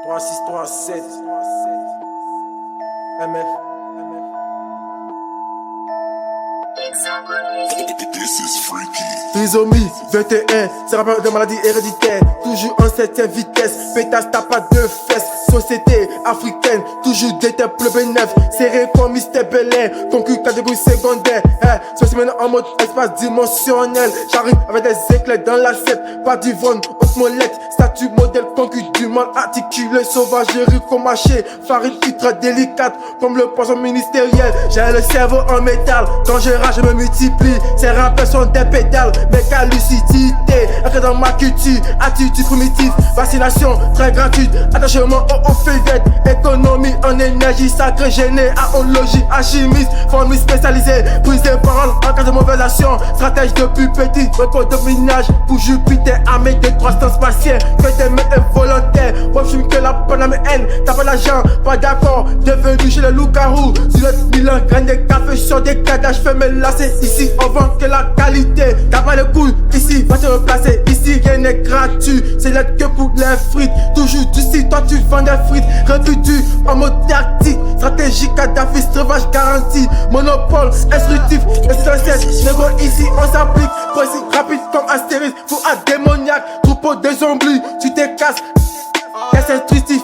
3637 MF. Trisomie 21, c'est rapport de maladie héréditaire. Toujours en 7ème vitesse, pétasse t'as pas de fesses. Société africaine, toujours des têtes bénéfices. Serré comme Mr. Belair, concu catégorie secondaire. Spécimen en mode espace dimensionnel. J'arrive avec des éclairs dans l'assiette. Pas d'Yvonne, haute molette. Statut modèle concu du mal articulé. Sauvagerie comme haché. Farine ultra délicate comme le poisson ministériel. J'ai le cerveau en métal. Quand je rage, je me multiplie. Ces rappels sont des pédales. Méca lucidité, entrer dans ma culture. Attitude primitive, vaccination très gratuite. Attachement au feuillette. Économie en énergie sacrée. Géné à ontologie, alchimiste. Formule spécialisée, prise de parole en cas de mauvaise action. Stratège depuis petit, record de minage. Pour Jupiter, armée de 300 spatiens. Que des mains involontaires. Moi je que la paname haine. T'as pas d'argent, pas d'accord. Devenu chez le loup-garou. Sur le bilan, graines de café sur des cadavres. Fais me lasser ici, on vend que la qualité. T'as pas le couilles ici, va te replacer. Ici, rien n'est gratuit. C'est là que pour les frites. Toujours d'ici, toi tu vends des frites. Rebutu en mode tactique. Stratégie, Kadhafi, sauvage garantie. Monopole, instructif, essentiel. Négro ici, on s'applique. Précis, rapide comme Astérix. Fou à démoniaque, troupeau de zombies. Tu te casses, est intuitif.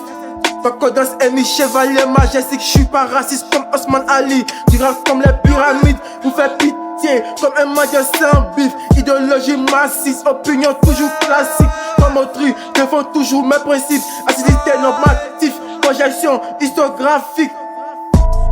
Cocodance, ennemi, chevalier majestique. J'suis pas raciste comme Osman Ali. Du rap comme les pyramides. Vous faites pitié comme un magien sans bif. Idéologie massif, opinion toujours classique. Comme autrui, défend toujours mes principes. Acidité normatif, projection historiographique.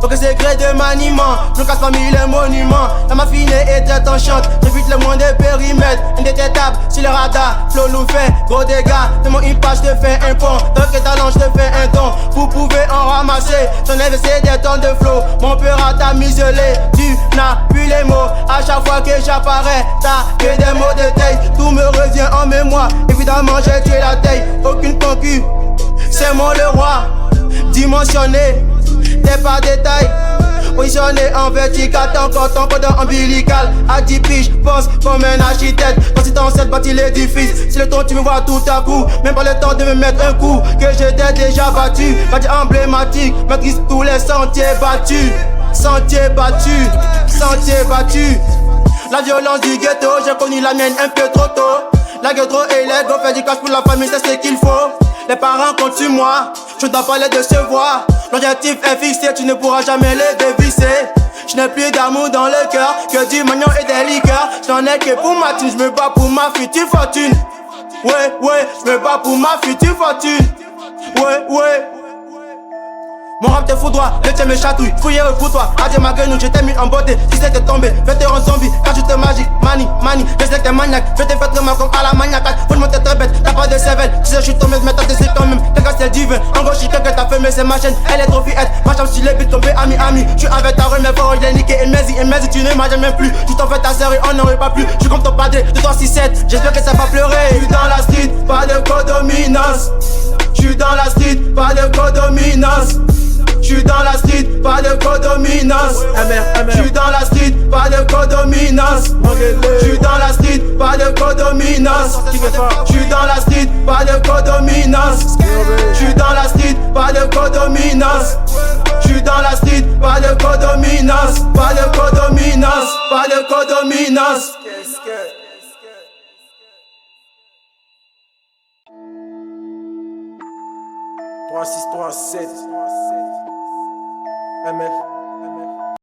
Aucun secret de maniement, je casse parmi les monuments. La maffinée est très enchante, j'évite le moins de périmètres. Indétectable sur le radar, flow nous fait gros dégâts. Tellement une page te fait un pont, tant que talent je te fais un don. Vous pouvez en ramasser, j'en ai versé des tonnes de flow. Mon peur à t'a muselé, tu n'as plus les mots. À chaque fois que j'apparais, t'as que des mots de taille. Tout me revient en mémoire, évidemment j'ai tué la taille. Aucune concu, c'est moi le roi. Dimensionné, t'es pas détail. Positionné en vertical, t'es encore ton cordon ombilical. À 10 piges, pense comme un architecte. Quand c'est dans cette bâtie l'édifice, si le temps tu me vois tout à coup, même pas le temps de me mettre un coup, que je t'ai déjà battu. Bâtie emblématique, maîtrise tous les sentiers battus. Sentiers battus, sentiers battus. La violence du ghetto, j'ai connu la mienne un peu trop tôt. La ghetto et les go fait du cash pour la famille, c'est ce qu'il faut. Les parents comptent sur moi, je ne dois pas les décevoir. L'objectif est fixé, tu ne pourras jamais les dévisser. Je n'ai plus d'amour dans le cœur, que du magnon et des liqueurs. J'en ai que pour ma thune, je me bats pour ma future fortune. Ouais, je me bats pour ma future fortune. Ouais. Mon rap te foudroie, le tien me chatouille, fouillé pour toi, adieu ma gueule, je t'ai mis en beauté, si c'était tombé, vétéran zombie, cajute magique, mani, je sais que t'es maniaque, je t'ai fait très mal comme à la maniaque, faut le monter très bête, t'as pas de cervelle, tu sais je suis tombé, mais t'as des quand même, t'es gars c'est divin, en gros j'suis quelqu'un t'as fait mais c'est ma chaîne, elle est trop fillette, ma chambre sur les bits tombés, ami, j'suis avec ta rue, mais fort, je l'ai niqué, et Messi, tu ne m'as jamais plus, tu t'en fais ta série, on n'aurait pas plus, j'suis comme ton padré, 2, 3, 6, 7, j'espère que ça va pleurer, j'suis dans la street, pas de codominance, j'suis dans la street, pas de codominance. J'suis dans la street, pas de codominance. J'suis dans la street, pas de codominance. J'suis dans la street, pas de codominance. J'suis dans la street, pas de codominance. J'suis dans la street, pas de codominance. J'suis dans la street, pas de codominance. Pas de codominance, pas de codominance. 3637 MF.